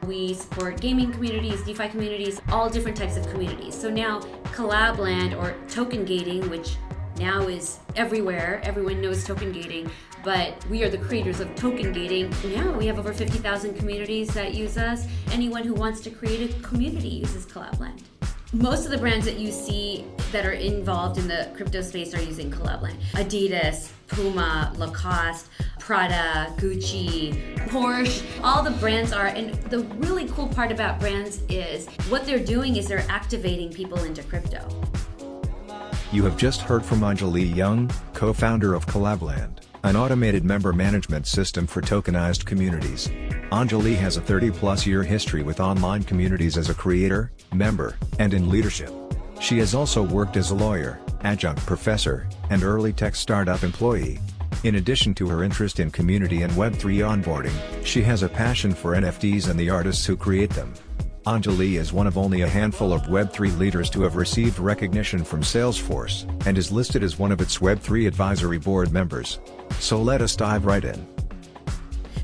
We support gaming communities, DeFi communities, all different types of communities. So now Collab.Land, or token gating, which now is everywhere. Everyone knows token gating, but we are the creators of token gating. Now we have over 50,000 communities that use us. Anyone who wants to create a community uses Collab.Land. Most of the brands that you see that are involved in the crypto space are using Collab.Land. Adidas, Puma, Lacoste, Prada, Gucci, Porsche, all the brands are. And the really cool part about brands is what they're doing is they're activating people into crypto. You have just heard from Anjali Young, co-founder of Collab.Land, an automated member management system for tokenized communities. Anjali has a 30-plus year history with online communities as a creator, member, and in leadership. She has also worked as a lawyer, adjunct professor, and early tech startup employee. In addition to her interest in community and Web3 onboarding, she has a passion for NFTs and the artists who create them. Anjali is one of only a handful of Web3 leaders to have received recognition from Salesforce, and is listed as one of its Web3 Advisory Board Members. So let us dive right in.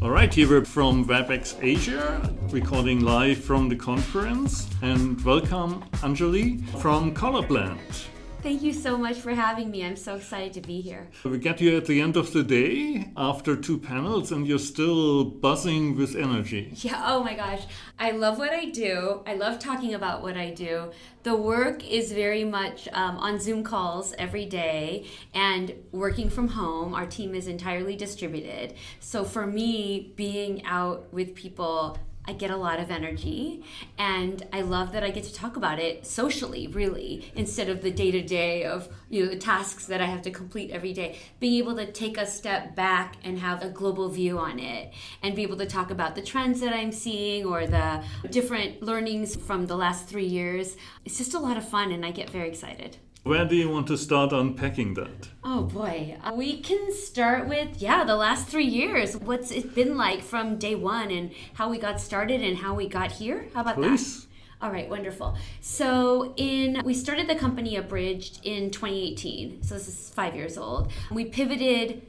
All right, here we're from WebEx Asia, recording live from the conference. And welcome, Anjali, from Collab.Land. Thank you so much for having me. I'm so excited to be here. We get you at the end of the day after 2 panels and you're still buzzing with energy. Yeah, oh my gosh. I love what I do. I love talking about what I do. The work is very much on Zoom calls every day and working from home. Our team is entirely distributed. So for me, being out with people, I get a lot of energy, and I love that I get to talk about it socially, really, instead of the day-to-day of the tasks that I have to complete every day. Being able to take a step back and have a global view on it, and be able to talk about the trends that I'm seeing or the different learnings from the last 3 years. It's just a lot of fun, and I get very excited. Where do you want to start unpacking that? Oh boy. We can start with, the last 3 years. What's it been like from day one and how we got started and how we got here? How about Please. that? All right, wonderful. So we started the company Abridged in 2018. So this is 5 years old. We pivoted.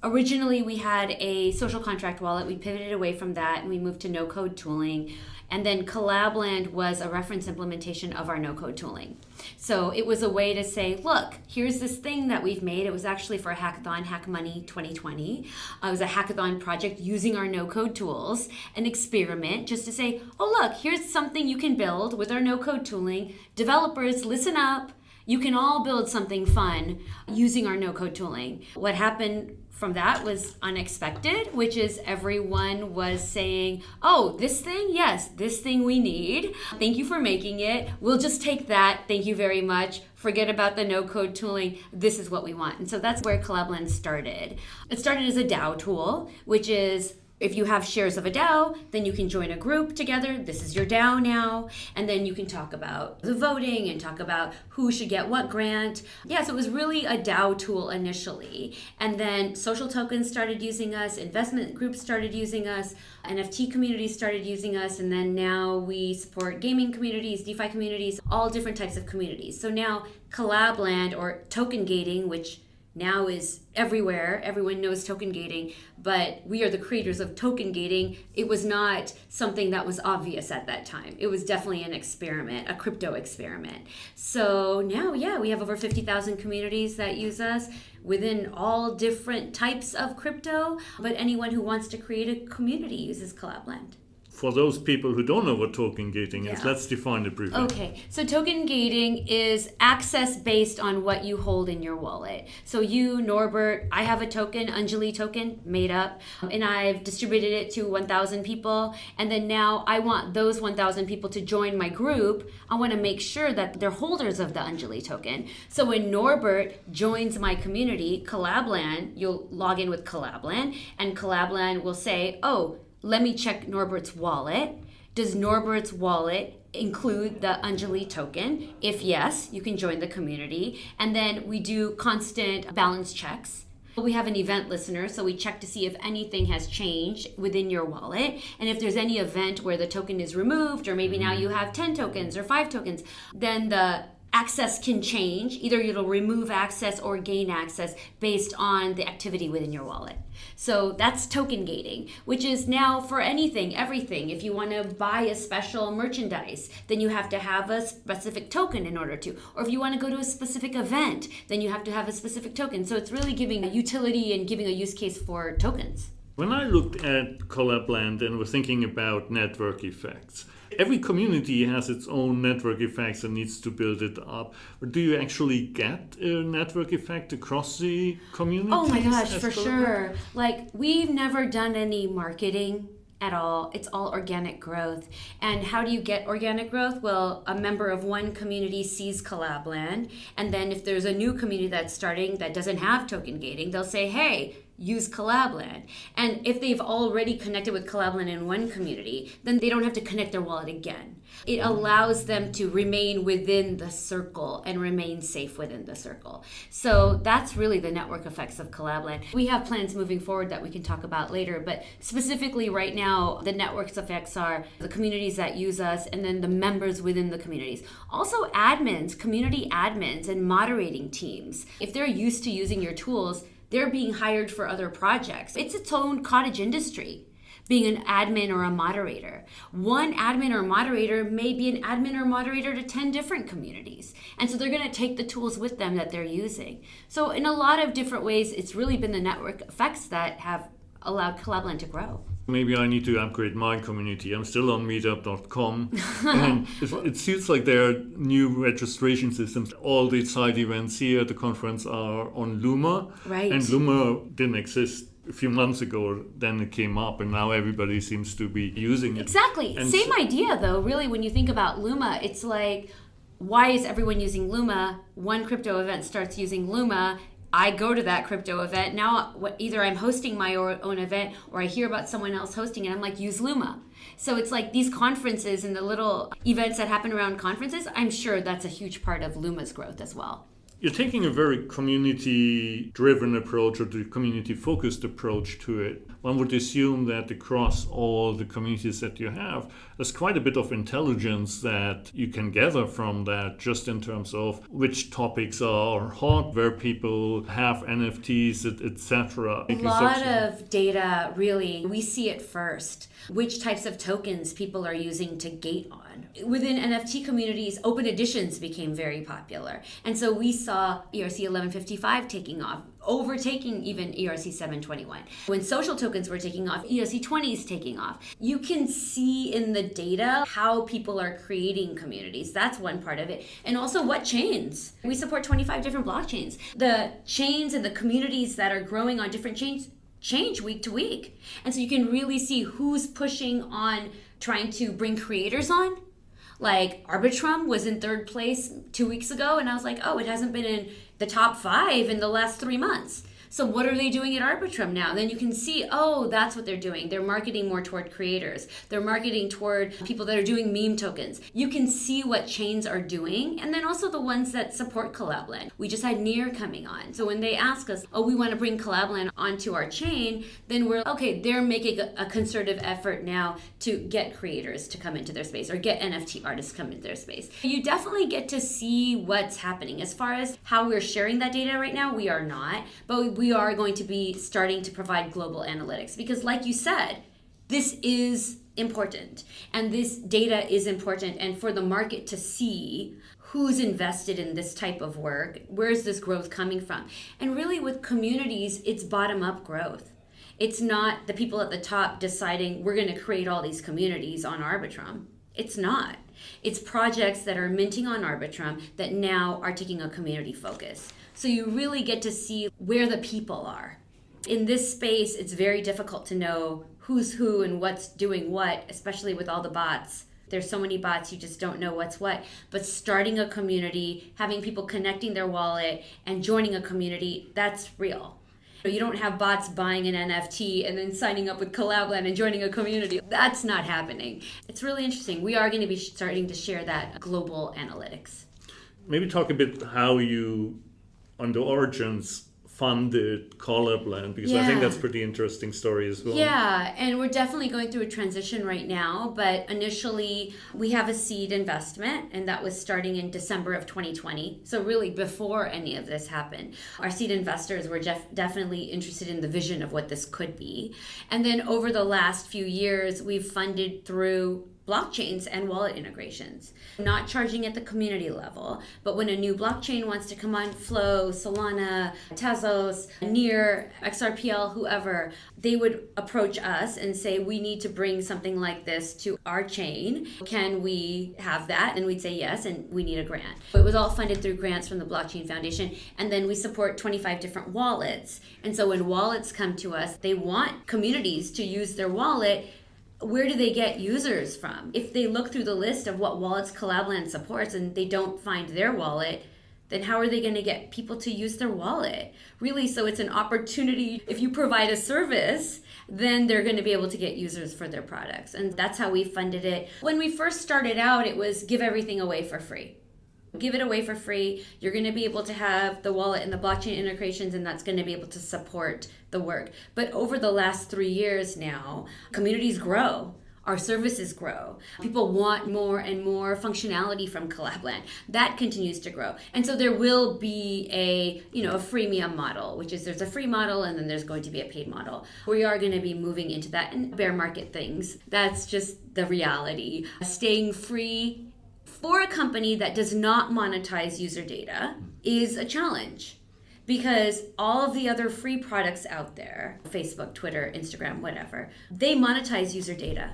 Originally, we had a social contract wallet. We pivoted away from that and we moved to no-code tooling. And then Collab.Land was a reference implementation of our no-code tooling. So it was a way to say, look, here's this thing that we've made. It was actually for a hackathon, Hack Money 2020. It was a hackathon project using our no-code tools, an experiment, just to say, oh, look, here's something you can build with our no-code tooling. Developers, listen up. You can all build something fun using our no-code tooling. What happened from that was unexpected, which is everyone was saying, oh, this thing? Yes, this thing we need. Thank you for making it. We'll just take that. Thank you very much. Forget about the no-code tooling. This is what we want. And so that's where Collab.Land started. It started as a DAO tool, which is if you have shares of a DAO, then you can join a group together. This is your DAO now. And then you can talk about the voting and talk about who should get what grant. Yeah, so it was really a DAO tool initially. And then social tokens started using us, investment groups started using us, NFT communities started using us, and then now we support gaming communities, DeFi communities, all different types of communities. So now Collab.Land, or token gating, which now is everywhere. Everyone knows token gating, but we are the creators of token gating. It was not something that was obvious at that time. It was definitely an experiment, a crypto experiment. So now, we have over 50,000 communities that use us within all different types of crypto, but anyone who wants to create a community uses Collab.Land. For those people who don't know what token gating is, let's define it briefly. Okay, so token gating is access based on what you hold in your wallet. So you, Norbert, I have a token, Anjali token, made up, and I've distributed it to 1,000 people. And then now I want those 1,000 people to join my group. I want to make sure that they're holders of the Anjali token. So when Norbert joins my community, Collab.Land, you'll log in with Collab.Land, and Collab.Land will say, oh, let me check Norbert's wallet. Does Norbert's wallet include the Anjali token? If yes, you can join the community. And then we do constant balance checks. We have an event listener, so we check to see if anything has changed within your wallet. And if there's any event where the token is removed, or maybe now you have 10 tokens or 5 tokens, then the access can change. Either it'll remove access or gain access based on the activity within your wallet. So that's token gating, which is now for anything, everything. If you want to buy a special merchandise, then you have to have a specific token in order to. Or if you want to go to a specific event, then you have to have a specific token. So it's really giving a utility and giving a use case for tokens. When I looked at Collab.Land and was thinking about network effects, every community has its own network effects and needs to build it up. But do you actually get a network effect across the community? Oh my gosh, for sure. Like, we've never done any marketing at all. It's all organic growth. And how do you get organic growth? Well, a member of one community sees Collab.Land, and then if there's a new community that's starting that doesn't have token gating, they'll say, hey, use Collab.Land. And if they've already connected with Collab.Land in one community, then they don't have to connect their wallet again. It allows them to remain within the circle and remain safe within the circle. So that's really the network effects of Collab.Land. We have plans moving forward that we can talk about later, but specifically right now, the network effects are the communities that use us and then the members within the communities. Also admins, community admins and moderating teams. If they're used to using your tools, they're being hired for other projects. It's its own cottage industry, being an admin or a moderator. One admin or moderator may be an admin or moderator to 10 different communities. And so they're going to take the tools with them that they're using. So in a lot of different ways, it's really been the network effects that have allowed Collab.Land to grow. Maybe I need to upgrade my community. I'm still on meetup.com. And it feels like there are new registration systems. All the side events here at the conference are on Luma. Right. And Luma didn't exist a few months ago. Then it came up, and now everybody seems to be using it. Exactly. And same idea, though, really, when you think about Luma. It's like, why is everyone using Luma? One crypto event starts using Luma. I go to that crypto event. Now, either I'm hosting my own event or I hear about someone else hosting it. I'm like, use Luma. So it's like these conferences and the little events that happen around conferences, I'm sure that's a huge part of Luma's growth as well. You're taking a very community-driven approach or the community-focused approach to it. One would assume that across all the communities that you have, there's quite a bit of intelligence that you can gather from that, just in terms of which topics are hot, where people have NFTs, etc. A lot of data, really. We see it first. Which types of tokens people are using to gate on. Within NFT communities, open editions became very popular. And so we saw ERC 1155 taking off, overtaking even ERC 721. When social tokens were taking off, ERC 20 is taking off. You can see in the data how people are creating communities. That's one part of it. And also what chains. We support 25 different blockchains. The chains and the communities that are growing on different chains change week to week. And so you can really see who's pushing on trying to bring creators on. Like Arbitrum was in third place 2 weeks ago, and I was like, oh, it hasn't been in the top 5 in the last 3 months. So what are they doing at Arbitrum now? Then you can see, oh, that's what they're doing. They're marketing more toward creators. They're marketing toward people that are doing meme tokens. You can see what chains are doing, and then also the ones that support Collab.Land. We just had Near coming on. So when they ask us, oh, we want to bring Collab.Land onto our chain, then we're, okay, they're making a concerted effort now to get creators to come into their space or get NFT artists come into their space. You definitely get to see what's happening. As far as how we're sharing that data right now, we are not, but we are going to be starting to provide global analytics because, like you said, this is important and this data is important, and for the market to see who's invested in this type of work, where's this growth coming from. And really with communities, it's bottom-up growth. It's not the people at the top deciding we're going to create all these communities on Arbitrum. It's not. It's projects that are minting on Arbitrum that now are taking a community focus. So you really get to see where the people are. In this space, it's very difficult to know who's who and what's doing what, especially with all the bots. There's so many bots, you just don't know what's what. But starting a community, having people connecting their wallet and joining a community, that's real. You don't have bots buying an NFT and then signing up with Collab.Land and joining a community. That's not happening. It's really interesting. We are going to be starting to share that global analytics. Maybe talk a bit how you, on the origins, funded Collab.Land, because I think that's a pretty interesting story as well. Yeah, and we're definitely going through a transition right now, but initially we have a seed investment, and that was starting in December of 2020. So really before any of this happened. Our seed investors were definitely interested in the vision of what this could be. And then over the last few years, we've funded through blockchains and wallet integrations, not charging at the community level, but when a new blockchain wants to come on, Flow, Solana, Tezos, Near, XRPL, whoever, they would approach us and say, we need to bring something like this to our chain. Can we have that? And we'd say yes, and we need a grant. It was all funded through grants from the Blockchain Foundation, and then we support 25 different wallets. And so when wallets come to us, they want communities to use their wallet. Where do they get users from? If they look through the list of what wallets Collab.Land supports and they don't find their wallet, then how are they going to get people to use their wallet? Really, so it's an opportunity. If you provide a service, then they're going to be able to get users for their products. And that's how we funded it. When we first started out, it was give everything away for free. Give it away for free. You're going to be able to have the wallet and the blockchain integrations, and that's going to be able to support the work. But over the last 3 years now, communities grow. Our services grow. People want more and more functionality from Collab.Land. That continues to grow. And so there will be a freemium model, which is there's a free model and then there's going to be a paid model. We are going to be moving into that and bear market things. That's just the reality. Staying free for a company that does not monetize user data is a challenge, because all of the other free products out there, Facebook, Twitter, Instagram, whatever, they monetize user data,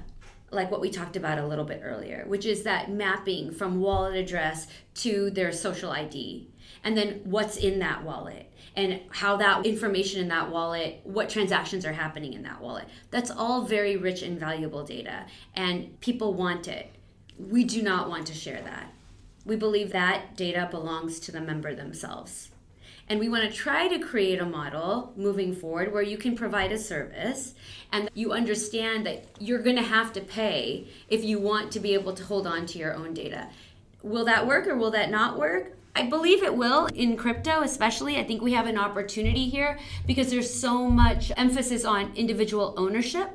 like what we talked about a little bit earlier, which is that mapping from wallet address to their social ID, and then what's in that wallet and how that information in that wallet, what transactions are happening in that wallet. That's all very rich and valuable data, and people want it. We do not want to share that. We believe that data belongs to the member themselves. And we want to try to create a model moving forward where you can provide a service and you understand that you're going to have to pay if you want to be able to hold on to your own data. Will that work or will that not work? I believe it will. In crypto especially, I think we have an opportunity here because there's so much emphasis on individual ownership.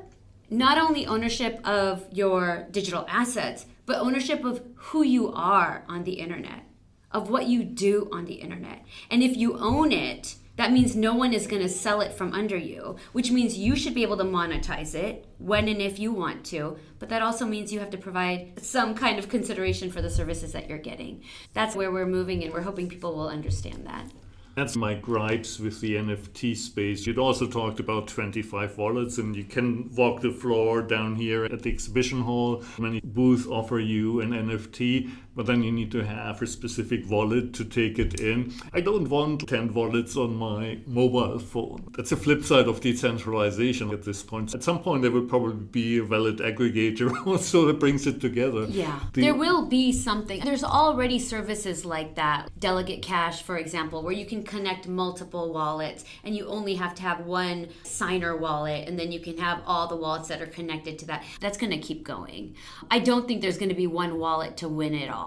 Not only ownership of your digital assets, but ownership of who you are on the internet, of what you do on the internet. And if you own it, that means no one is going to sell it from under you, which means you should be able to monetize it when and if you want to. But that also means you have to provide some kind of consideration for the services that you're getting. That's where we're moving, and we're hoping people will understand that. That's my gripes with the NFT space. You'd also talked about 25 wallets, and you can walk the floor down here at the exhibition hall. Many booths offer you an NFT, but then you need to have a specific wallet to take it in. I don't want 10 wallets on my mobile phone. That's a flip side of decentralization at this point. At some point, there will probably be a valid aggregator also that brings it together. Yeah, there will be something. There's already services like that. Delegate Cash, for example, where you can connect multiple wallets and you only have to have one signer wallet, and then you can have all the wallets that are connected to that. That's going to keep going. I don't think there's going to be one wallet to win it all.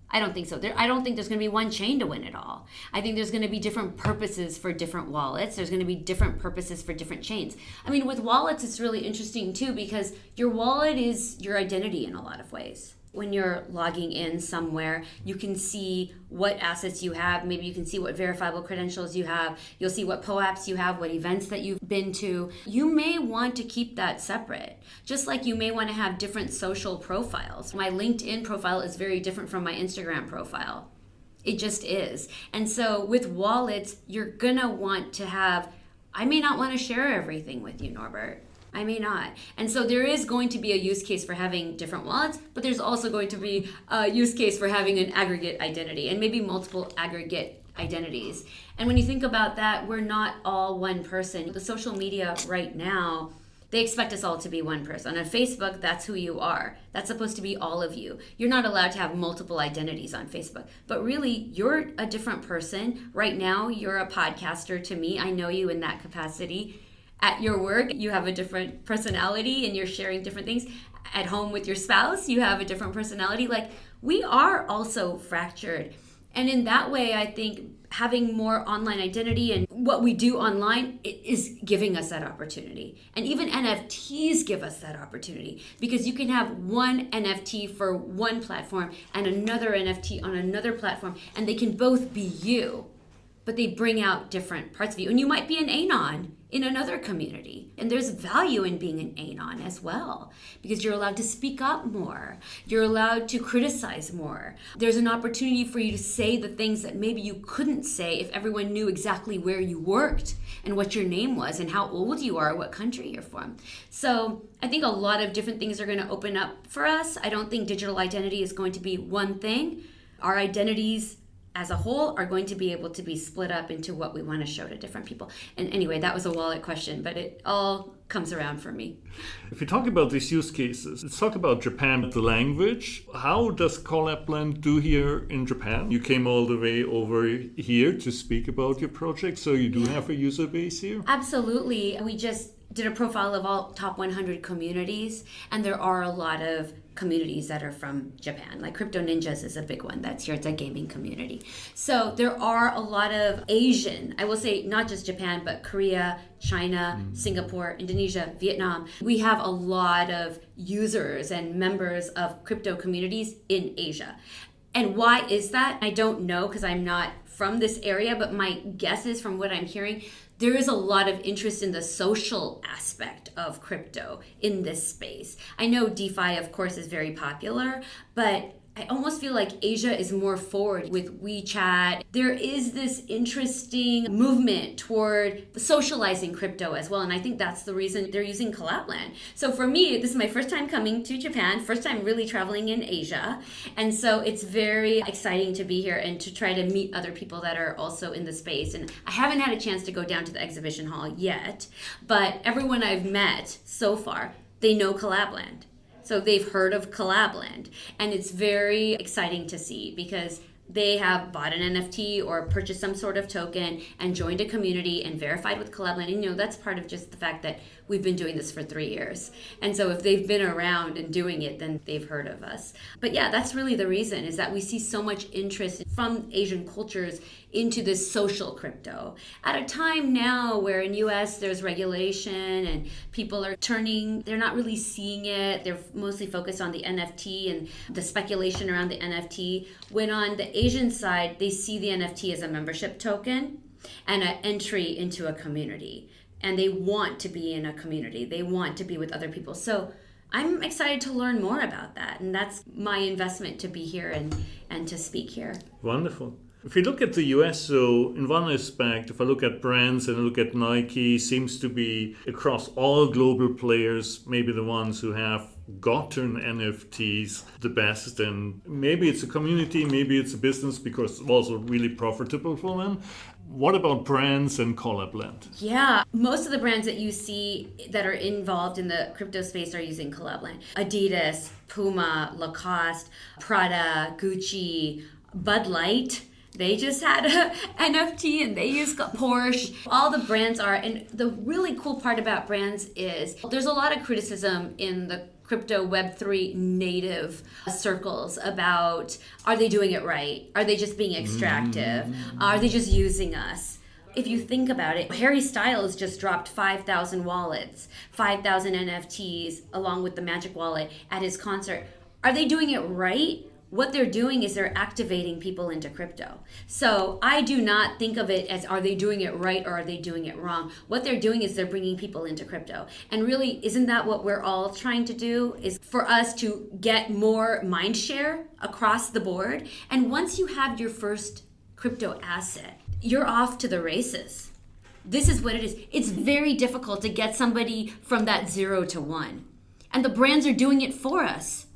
I don't think so. I don't think there's going to be one chain to win it all. I think there's going to be different purposes for different wallets. There's going to be different purposes for different chains. I mean, with wallets, it's really interesting too, because your wallet is your identity in a lot of ways. When you're logging in somewhere, you can see what assets you have. Maybe you can see what verifiable credentials you have. You'll see what POAPs you have, what events that you've been to. You may want to keep that separate, just like you may want to have different social profiles. My LinkedIn profile is very different from my Instagram profile. It just is. And so with wallets, you're going to want to have, I may not want to share everything with you, Norbert. I may not. And so there is going to be a use case for having different wallets, but there's also going to be a use case for having an aggregate identity and maybe multiple aggregate identities. And when you think about that, we're not all one person. The social media right now, they expect us all to be one person. On Facebook, that's who you are. That's supposed to be all of you. You're not allowed to have multiple identities on Facebook. But really, you're a different person. Right now, you're a podcaster to me. I know you in that capacity. At your work, you have a different personality and you're sharing different things. At home with your spouse, you have a different personality. Like, we are also fractured. And in that way, I think having more online identity and what we do online is giving us that opportunity. And even NFTs give us that opportunity, because you can have one NFT for one platform and another NFT on another platform, and they can both be you, but they bring out different parts of you. And you might be an anon in another community. And there's value in being an anon as well, because you're allowed to speak up more. You're allowed to criticize more. There's an opportunity for you to say the things that maybe you couldn't say if everyone knew exactly where you worked and what your name was and how old you are, what country you're from. So I think a lot of different things are going to open up for us. I don't think digital identity is going to be one thing. Our identities as a whole are going to be able to be split up into what we want to show to different people. And anyway, that was a wallet question, but it all comes around for me. If you talk about these use cases, let's talk about Japan, the language. How does Collab.Land do here in Japan? You came all the way over here to speak about your project, so you do have a user base here? Absolutely. We just did a profile of all top 100 communities, and there are a lot of communities that are from Japan. Like Crypto Ninjas is a big one that's here. It's a gaming community. So there are a lot of Asian, I will say not just Japan, but Korea, China, Singapore, Indonesia, Vietnam. We have a lot of users and members of crypto communities in Asia. And why is that? I don't know, because I'm not from this area, but my guess is, from what I'm hearing, there is a lot of interest in the social aspect of crypto in this space. I know DeFi, of course, is very popular, but I almost feel like Asia is more forward with WeChat. There is this interesting movement toward socializing crypto as well, and I think that's the reason they're using Collab.Land. So for me, this is my first time coming to Japan, first time really traveling in Asia, and so it's very exciting to be here and to try to meet other people that are also in the space. And I haven't had a chance to go down to the exhibition hall yet, but everyone I've met so far, they know Collab.Land. So they've heard of Collab.Land, and it's very exciting to see, because they have bought an NFT or purchased some sort of token and joined a community and verified with Collab.Land. And that's part of just the fact that we've been doing this for 3 years. And so if they've been around and doing it, then they've heard of us. But yeah, that's really the reason, is that we see so much interest from Asian cultures into this social crypto. At a time now where in US there's regulation and people are they're not really seeing it. They're mostly focused on the NFT and the speculation around the NFT. When on the Asian side, they see the NFT as a membership token and an entry into a community. And they want to be in a community. They want to be with other people. So I'm excited to learn more about that. And that's my investment, to be here and to speak here. Wonderful. If you look at the US, so in one aspect, if I look at brands and I look at Nike, seems to be across all global players, maybe the ones who have gotten NFTs the best. And maybe it's a community, maybe it's a business, because it's also really profitable for them. What about brands and Collab.Land? Yeah, most of the brands that you see that are involved in the crypto space are using Collab.Land. Adidas, Puma, Lacoste, Prada, Gucci, Bud Light. They just had a NFT and they use Porsche. All the brands are, and the really cool part about brands is there's a lot of criticism in the crypto Web3 native circles about, are they doing it right? Are they just being extractive? Are they just using us? If you think about it, Harry Styles just dropped 5,000 wallets, 5,000 NFTs along with the Magic Wallet at his concert. Are they doing it right? What they're doing is they're activating people into crypto. So I do not think of it as, are they doing it right or are they doing it wrong? What they're doing is they're bringing people into crypto. And really, isn't that what we're all trying to do? Is for us to get more mind share across the board. And once you have your first crypto asset, you're off to the races. This is what it is. It's very difficult to get somebody from that 0 to 1. And the brands are doing it for us.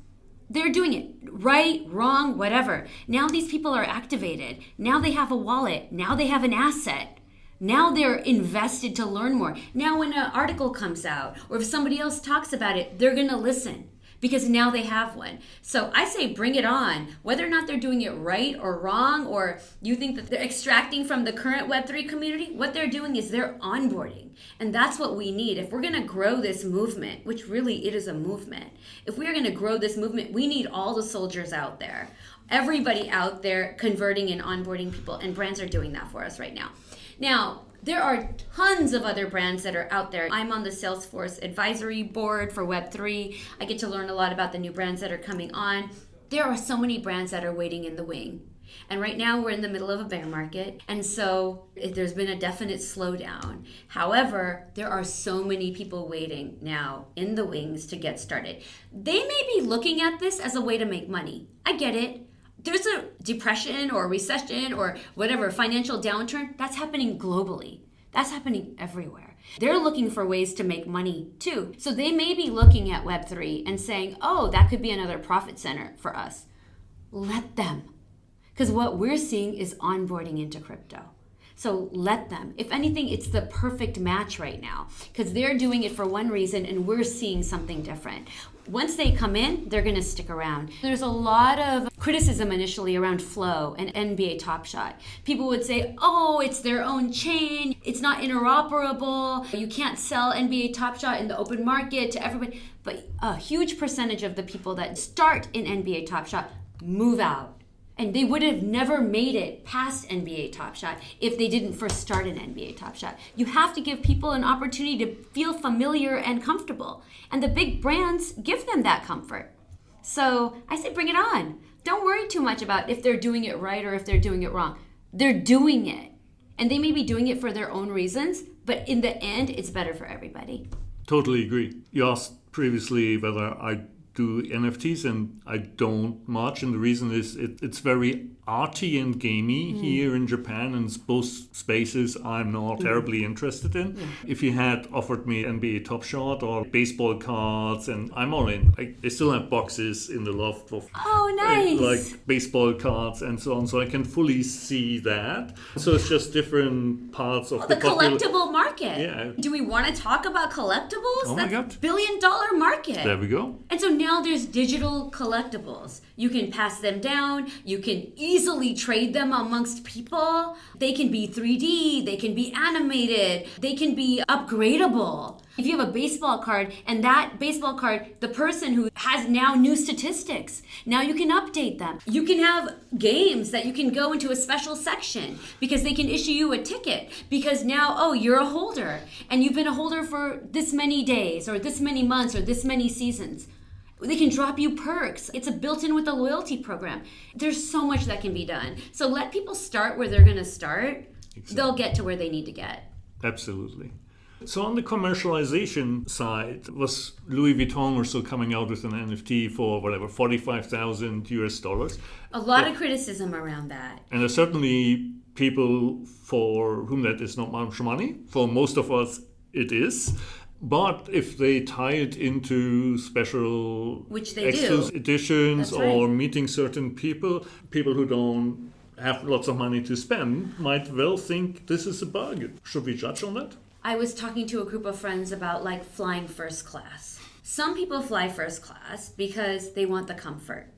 They're doing it right, wrong, whatever. Now these people are activated. Now they have a wallet. Now they have an asset. Now they're invested to learn more. Now when an article comes out or if somebody else talks about it, they're going to listen because now they have one. So I say bring it on. Whether or not they're doing it right or wrong, or you think that they're extracting from the current Web3 community, what they're doing is they're onboarding. And that's what we need. If we're going to grow this movement, which really it is a movement, if we are going to grow this movement, we need all the soldiers out there. Everybody out there converting and onboarding people, and brands are doing that for us right now. Now, there are tons of other brands that are out there. I'm on the Salesforce Advisory Board for Web3. I get to learn a lot about the new brands that are coming on. There are so many brands that are waiting in the wing. And right now we're in the middle of a bear market. And so there's been a definite slowdown. However, there are so many people waiting now in the wings to get started. They may be looking at this as a way to make money. I get it. There's a depression or recession or whatever, financial downturn, that's happening globally. That's happening everywhere. They're looking for ways to make money too. So they may be looking at Web3 and saying, oh, that could be another profit center for us. Let them. Because what we're seeing is onboarding into crypto. So let them. If anything, it's the perfect match right now because they're doing it for one reason and we're seeing something different. Once they come in, they're going to stick around. There's a lot of criticism initially around Flow and NBA Top Shot. People would say, oh, it's their own chain. It's not interoperable. You can't sell NBA Top Shot in the open market to everybody. But a huge percentage of the people that start in NBA Top Shot move out. And they would have never made it past NBA Top Shot if they didn't first start an NBA Top Shot. You have to give people an opportunity to feel familiar and comfortable. And the big brands give them that comfort. So I say bring it on. Don't worry too much about if they're doing it right or if they're doing it wrong. They're doing it. And they may be doing it for their own reasons, but in the end, it's better for everybody. Totally agree. You asked previously whether I do NFTs, and I don't much, and the reason is it's very arty and gamey here in Japan, and both spaces I'm not terribly interested in. If you had offered me NBA Top Shot or baseball cards, and I'm all in. I still have boxes in the loft of nice. Like baseball cards and so on, so I can fully see that. So it's just different parts of the collectible market. Yeah. Do we want to talk about collectibles? Oh my God. $1 billion market. There we go. And so now there's digital collectibles. You can pass them down. You can easily trade them amongst people. They can be 3D. They can be animated. They can be upgradable. If you have a baseball card and that baseball card, the person who has now new statistics, now you can update them. You can have games that you can go into a special section because they can issue you a ticket because now, you're a holder and you've been a holder for this many days or this many months or this many seasons. They can drop you perks. It's a built-in with the loyalty program. There's so much that can be done. So let people start where they're going to start. Exactly. They'll get to where they need to get. Absolutely. So on the commercialization side, was Louis Vuitton or so coming out with an NFT for whatever, $45,000? A lot of criticism around that. And there's certainly people for whom that is not much money. For most of us, it is. But if they tie it into special editions or meeting certain people who don't have lots of money to spend might well think this is a bug. Should we judge on that? I was talking to a group of friends about flying first class. Some people fly first class because they want the comfort.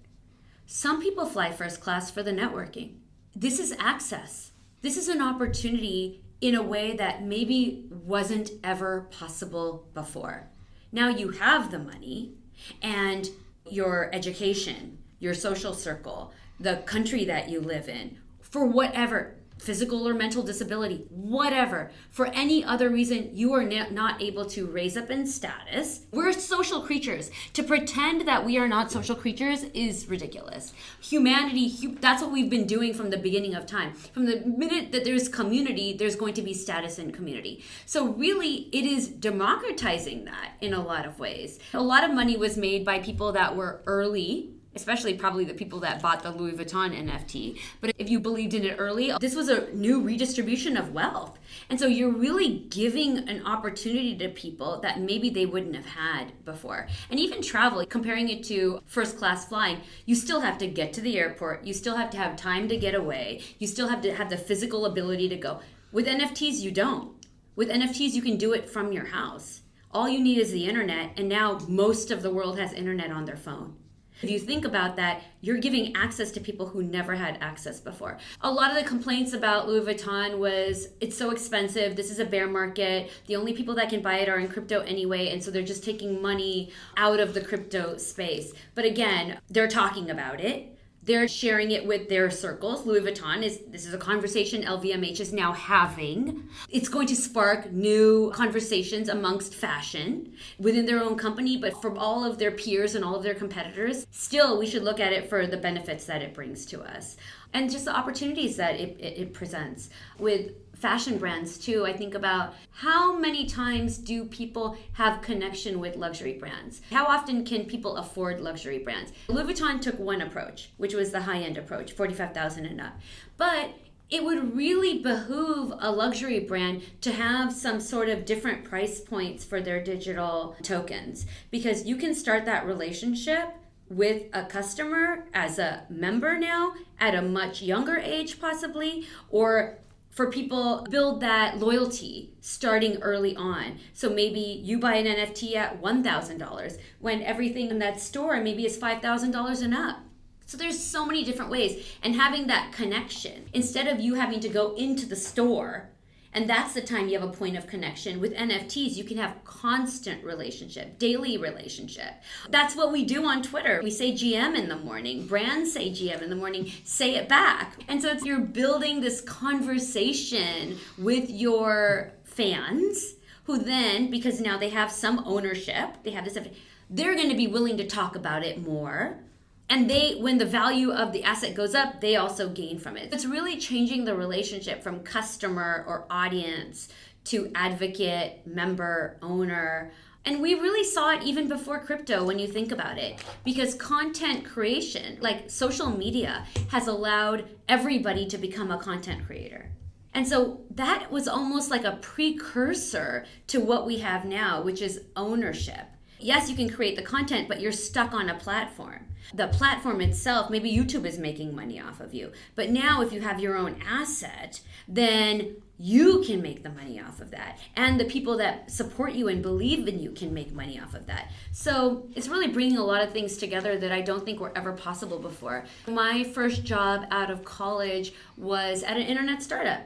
Some people fly first class for the networking. This is access. This is an opportunity in a way that maybe wasn't ever possible before. Now you have the money and your education, your social circle, the country that you live in, for whatever, physical or mental disability, whatever, for any other reason you are not able to raise up in status. We're social creatures. To pretend that we are not social creatures is ridiculous. Humanity, that's what we've been doing from the beginning of time. From the minute that there's community, there's going to be status in community. So really, it is democratizing that in a lot of ways. A lot of money was made by people that were early, especially probably the people that bought the Louis Vuitton NFT. But if you believed in it early, this was a new redistribution of wealth. And so you're really giving an opportunity to people that maybe they wouldn't have had before. And even travel, comparing it to first class flying, you still have to get to the airport. You still have to have time to get away. You still have to have the physical ability to go. With NFTs, you don't. With NFTs, you can do it from your house. All you need is the internet, and now most of the world has internet on their phone. If you think about that, you're giving access to people who never had access before. A lot of the complaints about Louis Vuitton was, it's so expensive, this is a bear market, the only people that can buy it are in crypto anyway, and so they're just taking money out of the crypto space. But again, they're talking about it. They're sharing it with their circles. Louis Vuitton this is a conversation LVMH is now having. It's going to spark new conversations amongst fashion within their own company, but from all of their peers and all of their competitors. Still, we should look at it for the benefits that it brings to us and just the opportunities that it presents. With fashion brands too, I think about how many times do people have connection with luxury brands? How often can people afford luxury brands? Louis Vuitton took one approach, which was the high-end approach, $45,000 and up. But it would really behoove a luxury brand to have some sort of different price points for their digital tokens, because you can start that relationship with a customer as a member now at a much younger age possibly, or for people build that loyalty starting early on. So maybe you buy an NFT at $1,000 when everything in that store maybe is $5,000 and up. So there's so many different ways, and having that connection instead of you having to go into the store. And that's the time you have a point of connection. With NFTs, you can have constant relationship, daily relationship. That's what we do on Twitter. We say GM in the morning. Brands say GM in the morning. Say it back. And so you're building this conversation with your fans who then, because now they have some ownership, they're going to be willing to talk about it more. And when the value of the asset goes up, they also gain from it. It's really changing the relationship from customer or audience to advocate, member, owner. And we really saw it even before crypto when you think about it, because content creation, like social media, has allowed everybody to become a content creator. And so that was almost like a precursor to what we have now, which is ownership. Yes, you can create the content, but you're stuck on a platform. The platform itself, maybe YouTube is making money off of you. But now if you have your own asset, then you can make the money off of that. And the people that support you and believe in you can make money off of that. So it's really bringing a lot of things together that I don't think were ever possible before. My first job out of college was at an internet startup.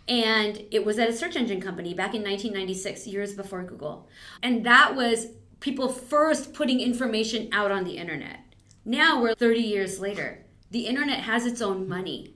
And it was at a search engine company back in 1996, years before Google. And that was people first putting information out on the internet. Now we're 30 years later. The internet has its own money.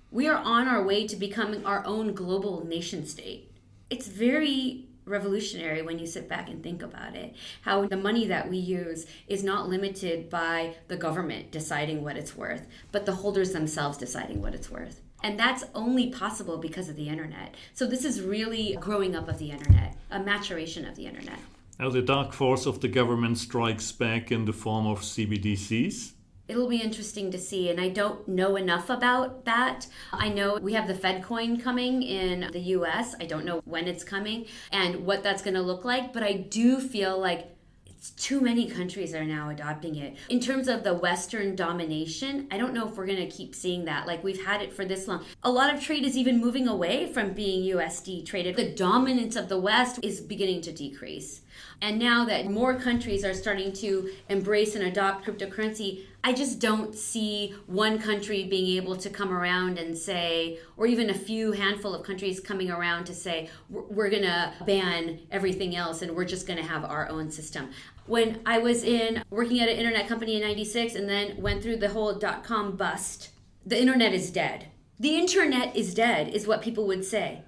We are on our way to becoming our own global nation state. It's very revolutionary when you sit back and think about it. How the money that we use is not limited by the government deciding what it's worth, but the holders themselves deciding what it's worth. And that's only possible because of the internet. So this is really a growing up of the internet, a maturation of the internet. Now the dark force of the government strikes back in the form of CBDCs. It'll be interesting to see, and I don't know enough about that. I know we have the Fed coin coming in the US. I don't know when it's coming and what that's going to look like, but I do feel like too many countries are now adopting it. In terms of the Western domination, I don't know if we're going to keep seeing that. Like, we've had it for this long. A lot of trade is even moving away from being USD traded. The dominance of the West is beginning to decrease. And now that more countries are starting to embrace and adopt cryptocurrency, I just don't see one country being able to come around and say, or even a few handful of countries coming around to say, we're going to ban everything else and we're just going to have our own system. When I was working at an internet company in 96 and then went through the whole .com bust, the internet is dead. The internet is dead is what people would say.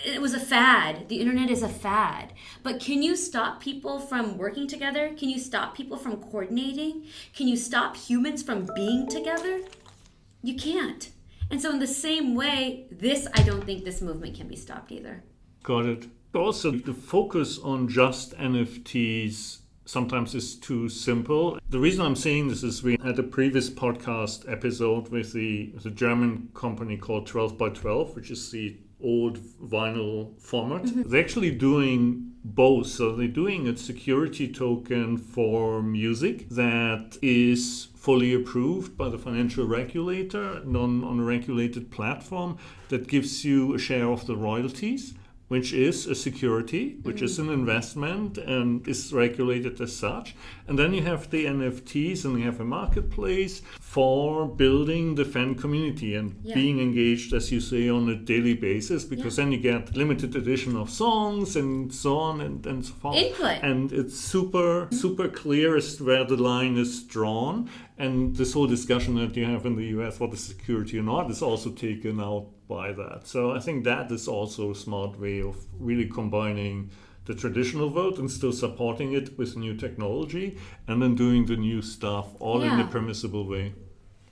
It was a fad. The internet is a fad. But can you stop people from working together? Can you stop people from coordinating? Can you stop humans from being together? You can't. And so in the same way, I don't think this movement can be stopped either. Got it. Also, the focus on just NFTs sometimes is too simple. The reason I'm saying this is we had a previous podcast episode with the German company called 12 by 12, which is the old vinyl format. Mm-hmm. They're actually doing both. So they're doing a security token for music that is fully approved by the financial regulator, on a regulated platform that gives you a share of the royalties. which is a security, which is an investment and is regulated as such. And then you have the NFTs, and you have a marketplace for building the fan community and being engaged, as you say, on a daily basis, because then you get limited edition of songs and so on and so forth. Input. And it's super clear as to where the line is drawn. And this whole discussion that you have in the US, what is security or not, is also taken out by that. So I think that is also a smart way of really combining the traditional vote and still supporting it with new technology, and then doing the new stuff all in a permissible way.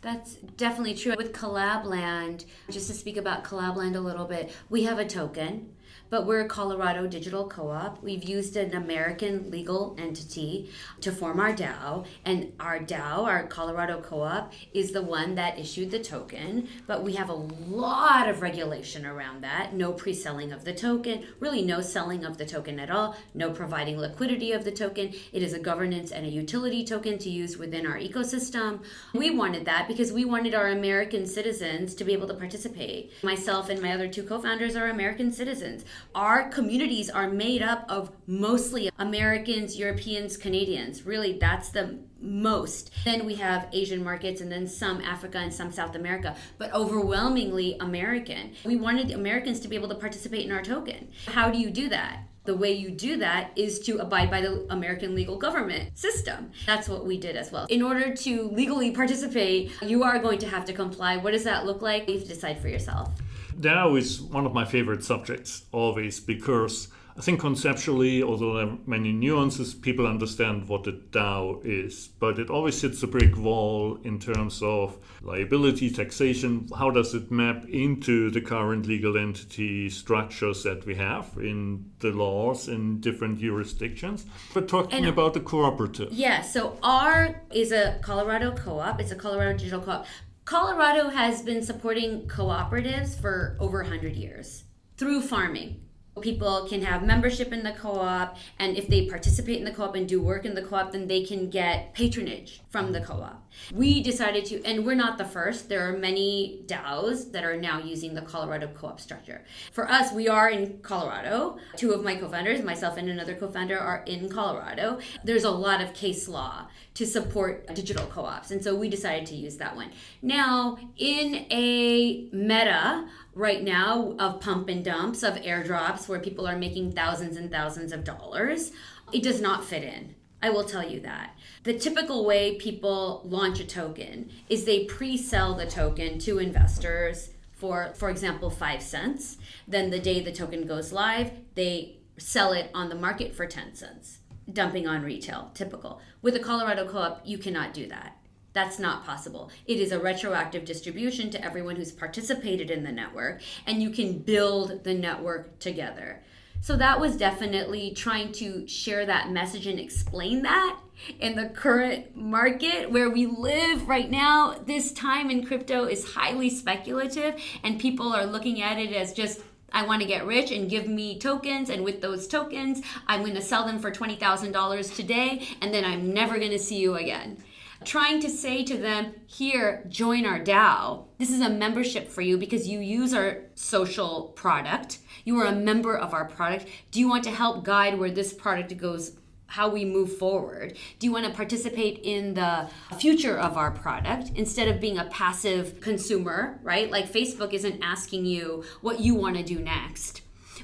That's definitely true. With Collab.Land, just to speak about Collab.Land a little bit, we have a token, but we're a Colorado digital co-op. We've used an American legal entity to form our DAO, and our DAO, our Colorado co-op, is the one that issued the token, but we have a lot of regulation around that. No pre-selling of the token, really no selling of the token at all, no providing liquidity of the token. It is a governance and a utility token to use within our ecosystem. We wanted that because we wanted our American citizens to be able to participate. Myself and my other two co-founders are American citizens. Our communities are made up of mostly Americans, Europeans, Canadians. Really, that's the most. Then we have Asian markets, and then some Africa and some South America, but overwhelmingly American. We wanted Americans to be able to participate in our token. How do you do that? The way you do that is to abide by the American legal government system. That's what we did as well. In order to legally participate, you are going to have to comply. What does that look like? You have to decide for yourself. DAO is one of my favorite subjects, always, because I think conceptually, although there are many nuances, people understand what a DAO is. But it always hits a brick wall in terms of liability, taxation. How does it map into the current legal entity structures that we have in the laws in different jurisdictions? But talking about the cooperative. Yeah, so R is a Colorado co-op. It's a Colorado digital co-op. Colorado has been supporting cooperatives for over 100 years through farming. People can have membership in the co-op, and if they participate in the co-op and do work in the co-op, then they can get patronage from the co-op. We decided to, and we're not the first, there are many DAOs that are now using the Colorado co-op structure. For us, we are in Colorado. Two of my co-founders, myself and another co-founder, are in Colorado. There's a lot of case law to support digital co-ops, and so we decided to use that one. Now, in a meta right now of pump and dumps, of airdrops where people are making thousands and thousands of dollars, it does not fit in. I will tell you that. The typical way people launch a token is they pre-sell the token to investors for example, 5 cents. Then the day the token goes live, they sell it on the market for 10 cents, dumping on retail, typical. With a Colorado co-op, you cannot do that. That's not possible. It is a retroactive distribution to everyone who's participated in the network, and you can build the network together. So that was definitely trying to share that message and explain that in the current market where we live right now. This time in crypto is highly speculative, and people are looking at it as just, I want to get rich and give me tokens, and with those tokens, I'm going to sell them for $20,000 today, and then I'm never going to see you again. Trying to say to them, here, join our DAO. This is a membership for you because you use our social product. You are a member of our product. Do you want to help guide where this product goes, how we move forward? Do you want to participate in the future of our product instead of being a passive consumer, right? Like Facebook isn't asking you what you want to do next.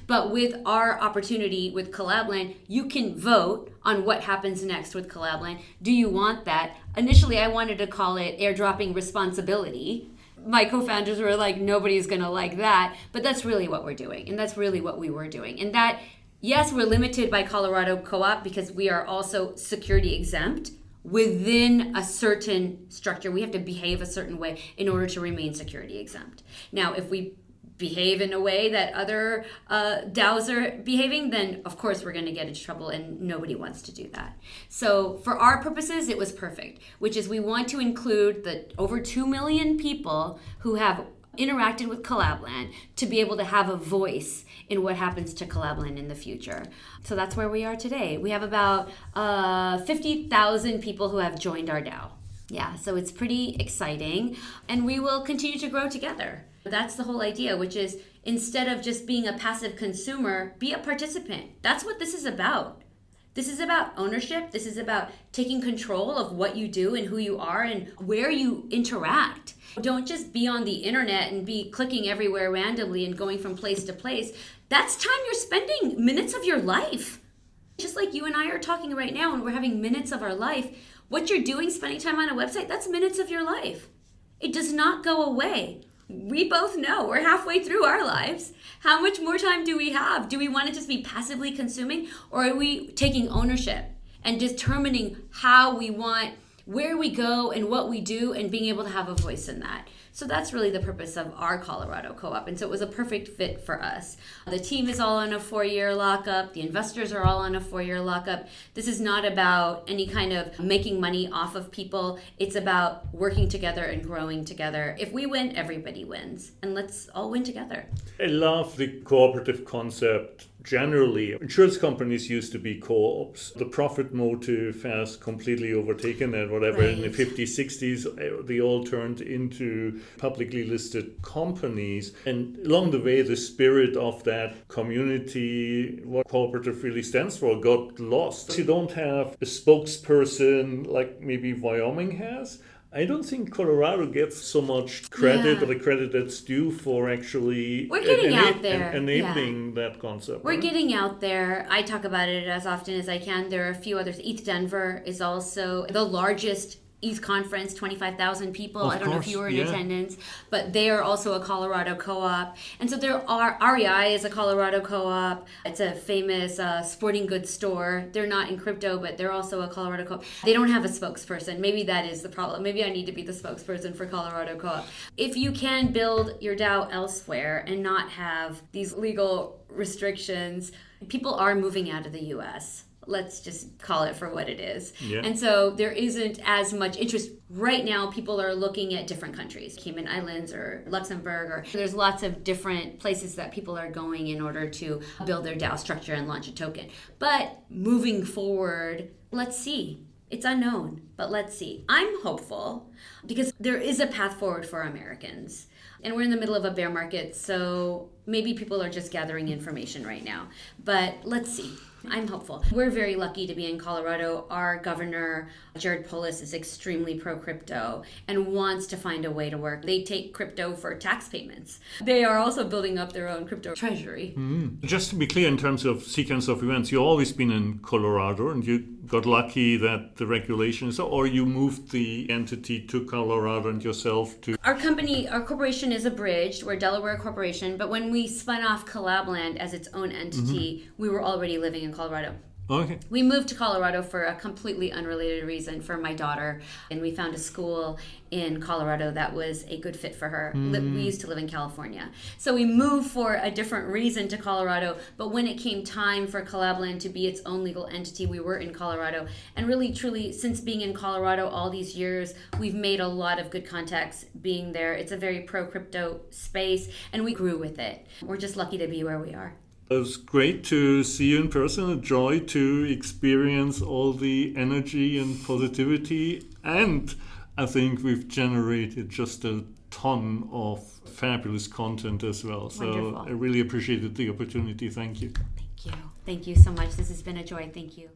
But with our opportunity with Collab.Land, you can vote on what happens next with Collab.Land. Do you want that? Initially, I wanted to call it airdropping responsibility. My co-founders were like, nobody's going to like that. But that's really what we're doing. And that's really what we were doing. And that, yes, we're limited by Colorado Co-op because we are also security exempt. Within a certain structure, we have to behave a certain way in order to remain security exempt. Now, if we behave in a way that other DAOs are behaving, then of course we're going to get into trouble, and nobody wants to do that. So for our purposes, it was perfect, which is we want to include the over 2 million people who have interacted with Collab.Land to be able to have a voice in what happens to Collab.Land in the future. So that's where we are today. We have about 50,000 people who have joined our DAO. Yeah, so it's pretty exciting, and we will continue to grow together. That's the whole idea, which is Instead of just being a passive consumer, be a participant. That's what this is about. This is about ownership. This is about taking control of what you do and who you are and where you interact. Don't just be on the internet and be clicking everywhere randomly and going from place to place. That's time you're spending minutes of your life. Just like you and I are talking right now and we're having minutes of our life, what you're doing, spending time on a website, that's minutes of your life. It does not go away. We both know we're halfway through our lives. How much more time do we have? Do we want to just be passively consuming, or are we taking ownership and determining how we want, where we go and what we do, and being able to have a voice in that? So that's really the purpose of our Colorado co-op. And so it was a perfect fit for us. The team is all on a 4-year lockup. The investors are all on a 4-year lockup. This is not about any kind of making money off of people. It's about working together and growing together. If we win, everybody wins. And let's all win together. I love the cooperative concept. Generally, insurance companies used to be co-ops. The profit motive has completely overtaken that. Whatever in the 50s, 60s, they all turned into publicly listed companies. And along the way, the spirit of that community, what cooperative really stands for, got lost. You don't have a spokesperson like maybe Wyoming has. I don't think Colorado gets so much credit, or the credit that's due for actually enabling that concept. We're getting out there. I talk about it as often as I can. There are a few others. ETH Denver is also the largest ETH conference, 25,000 people. I don't know if you were in attendance, but they are also a Colorado co-op. And so there are, REI is a Colorado co-op. It's a famous sporting goods store. They're not in crypto, but they're also a Colorado co-op. They don't have a spokesperson. Maybe that is the problem. Maybe I need to be the spokesperson for Colorado co-op. If you can build your DAO elsewhere and not have these legal restrictions, people are moving out of the US. Let's just call it for what it is. Yeah. And so there isn't as much interest. Right now, people are looking at different countries, Cayman Islands or Luxembourg, or there's lots of different places that people are going in order to build their DAO structure and launch a token. But moving forward, let's see. It's unknown, but let's see. I'm hopeful because there is a path forward for Americans. And we're in the middle of a bear market, so maybe people are just gathering information right now. But let's see. I'm hopeful. We're very lucky to be in Colorado. Our governor, Jared Polis, is extremely pro-crypto and wants to find a way to work. They take crypto for tax payments. They are also building up their own crypto treasury. Just to be clear, in terms of sequence of events, you've always been in Colorado and you got lucky that the regulations, or you moved the entity to Colorado and yourself to... Our corporation is abridged. We're a Delaware corporation, but when we spun off Collab.Land as its own entity, we were already living in Colorado. Okay. We moved to Colorado for a completely unrelated reason for my daughter, and we found a school in Colorado that was a good fit for her. We used to live in California. So we moved for a different reason to Colorado, but when it came time for Collab.Land to be its own legal entity, we were in Colorado. And really, truly, since being in Colorado all these years, we've made a lot of good contacts being there. It's a very pro-crypto space, and we grew with it. We're just lucky to be where we are. It was great to see you in person, a joy to experience all the energy and positivity, and I think we've generated just a ton of fabulous content as well. So wonderful. I really appreciated the opportunity. Thank you. Thank you. Thank you so much. This has been a joy. Thank you.